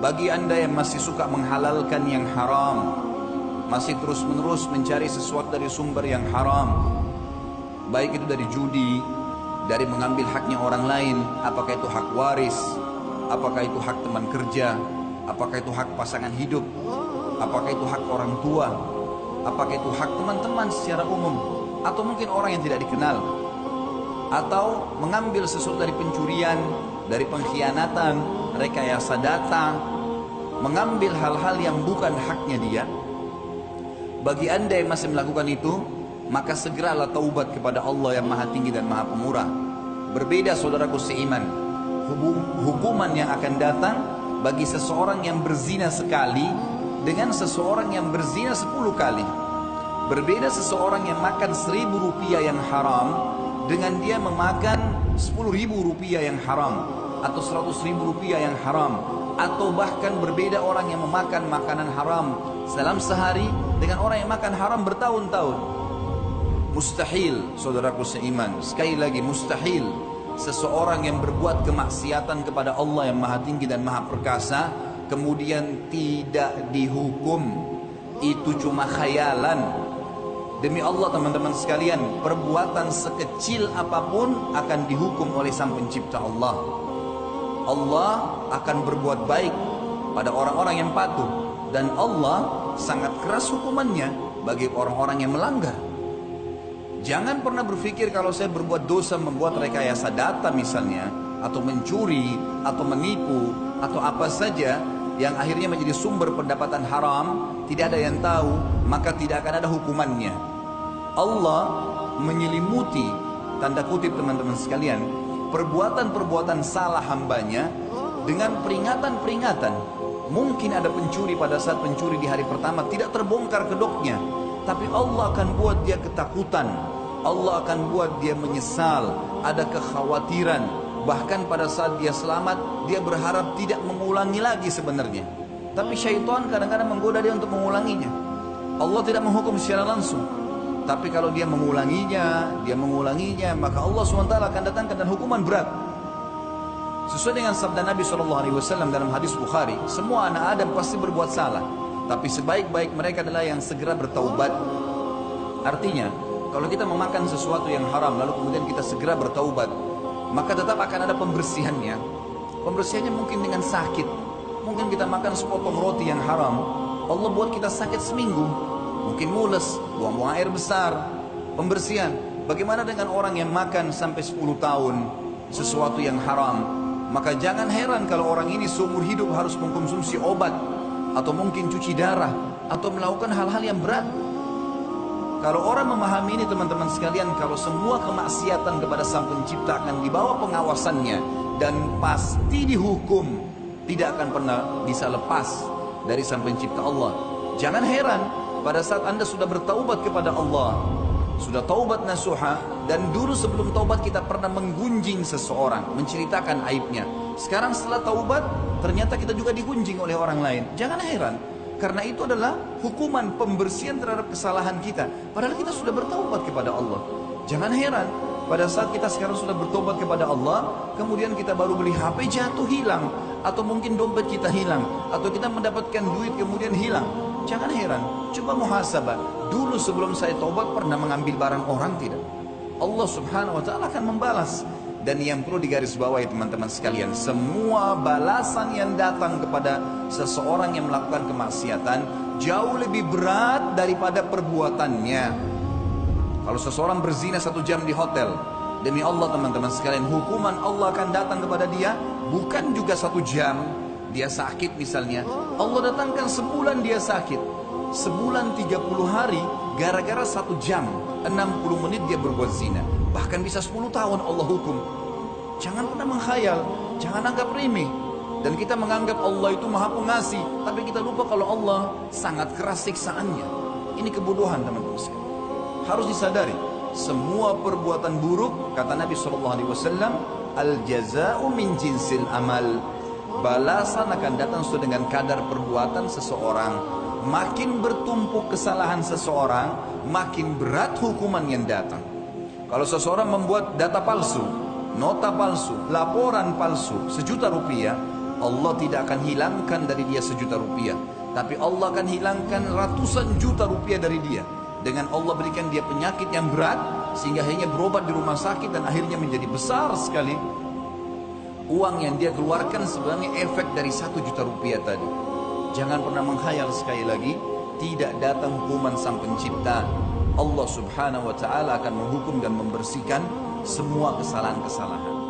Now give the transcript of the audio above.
Bagi anda yang masih suka menghalalkan yang haram, masih terus-menerus mencari sesuatu dari sumber yang haram, baik itu dari judi, dari mengambil haknya orang lain, apakah itu hak waris, apakah itu hak teman kerja, apakah itu hak pasangan hidup, apakah itu hak orang tua, apakah itu hak teman-teman secara umum, atau mungkin orang yang tidak dikenal, atau mengambil sesuatu dari pencurian, dari pengkhianatan, rekayasa data, mengambil hal-hal yang bukan haknya dia. Bagi anda yang masih melakukan itu, maka segeralah taubat kepada Allah yang maha tinggi dan maha pemurah. Berbeda saudaraku seiman, hukuman yang akan datang bagi seseorang yang berzina sekali dengan seseorang yang berzina 10 kali. Berbeda seseorang yang makan 1.000 rupiah yang haram dengan dia memakan 10.000 rupiah yang haram, atau 100.000 rupiah yang haram, atau bahkan berbeda orang yang memakan makanan haram dalam sehari dengan orang yang makan haram bertahun-tahun. Mustahil saudaraku seiman, sekali lagi mustahil seseorang yang berbuat kemaksiatan kepada Allah yang maha tinggi dan maha perkasa kemudian tidak dihukum. Itu cuma khayalan. Demi Allah teman-teman sekalian, perbuatan sekecil apapun akan dihukum oleh Sang Pencipta Allah. Allah akan berbuat baik pada orang-orang yang patuh, dan Allah sangat keras hukumannya bagi orang-orang yang melanggar. Jangan pernah berpikir kalau saya berbuat dosa, membuat rekayasa data misalnya, atau mencuri, atau menipu, atau apa saja yang akhirnya menjadi sumber pendapatan haram, tidak ada yang tahu, maka tidak akan ada hukumannya. Allah menyelimuti, tanda kutip teman-teman sekalian, perbuatan-perbuatan salah hambanya dengan peringatan-peringatan. Mungkin ada pencuri pada saat pencuri di hari pertama tidak terbongkar kedoknya, tapi Allah akan buat dia ketakutan, Allah akan buat dia menyesal, ada kekhawatiran. Bahkan pada saat dia selamat, dia berharap tidak mengulangi lagi sebenarnya. Tapi syaitan kadang-kadang menggoda dia untuk mengulanginya. Allah tidak menghukum secara langsung, tapi kalau dia mengulanginya, maka Allah SWT akan datangkan dan hukuman berat. Sesuai dengan sabda Nabi SAW dalam hadis Bukhari, semua anak Adam pasti berbuat salah, tapi sebaik-baik mereka adalah yang segera bertaubat. Artinya, kalau kita memakan sesuatu yang haram lalu kemudian kita segera bertaubat, maka tetap akan ada pembersihannya. Pembersihannya mungkin dengan sakit. Mungkin kita makan sepotong roti yang haram, Allah buat kita sakit seminggu. Mungkin mules, buang-buang air besar. Pembersihan. Bagaimana dengan orang yang makan sampai 10 tahun sesuatu yang haram? Maka jangan heran kalau orang ini seumur hidup harus mengkonsumsi obat, atau mungkin cuci darah, atau melakukan hal-hal yang berat. Kalau orang memahami ini teman-teman sekalian, kalau semua kemaksiatan kepada Sang Pencipta akan dibawa pengawasannya dan pasti dihukum, tidak akan pernah bisa lepas dari Sang Pencipta Allah. Jangan heran pada saat Anda sudah bertaubat kepada Allah, sudah taubat nasuha, dan dulu sebelum taubat kita pernah menggunjing seseorang, menceritakan aibnya. Sekarang setelah taubat ternyata kita juga digunjing oleh orang lain. Jangan heran, karena itu adalah hukuman pembersihan terhadap kesalahan kita. Padahal kita sudah bertaubat kepada Allah. Jangan heran pada saat kita sekarang sudah bertobat kepada Allah, kemudian kita baru beli HP jatuh hilang, atau mungkin dompet kita hilang, atau kita mendapatkan duit kemudian hilang. Jangan heran, coba muhasabah. Dulu sebelum saya taubat pernah mengambil barang orang tidak? Allah Subhanahu wa taala akan membalas. Dan yang perlu digarisbawahi teman-teman sekalian, semua balasan yang datang kepada seseorang yang melakukan kemaksiatan jauh lebih berat daripada perbuatannya. Kalau seseorang berzina 1 jam di hotel, demi Allah teman-teman sekalian, hukuman Allah akan datang kepada dia bukan juga 1 jam. Dia sakit misalnya, Allah datangkan sebulan dia sakit, sebulan 30 hari gara-gara 1 jam 60 menit dia berbuat zina, bahkan bisa 10 tahun Allah hukum. Jangan pernah menghayal, jangan anggap remeh. Dan kita menganggap Allah itu maha pengasih, tapi kita lupa kalau Allah sangat keras siksaannya. Ini kebodohan teman-teman sekalian. Harus disadari, semua perbuatan buruk, kata Nabi SAW, al-jaza'u min jinsil amal. Balasan akan datang sesuai dengan kadar perbuatan seseorang. Makin bertumpuk kesalahan seseorang, makin berat hukuman yang datang. Kalau seseorang membuat data palsu, nota palsu, laporan palsu 1 juta rupiah, Allah tidak akan hilangkan dari dia 1 juta rupiah, tapi Allah akan hilangkan ratusan juta rupiah dari dia. Dengan Allah berikan dia penyakit yang berat, sehingga akhirnya berobat di rumah sakit dan akhirnya menjadi besar sekali. Uang yang dia keluarkan sebenarnya efek dari 1 juta rupiah tadi. Jangan pernah menghayal, sekali lagi, tidak datang hukuman sang pencipta. Allah subhanahu wa ta'ala akan menghukum dan membersihkan semua kesalahan-kesalahan.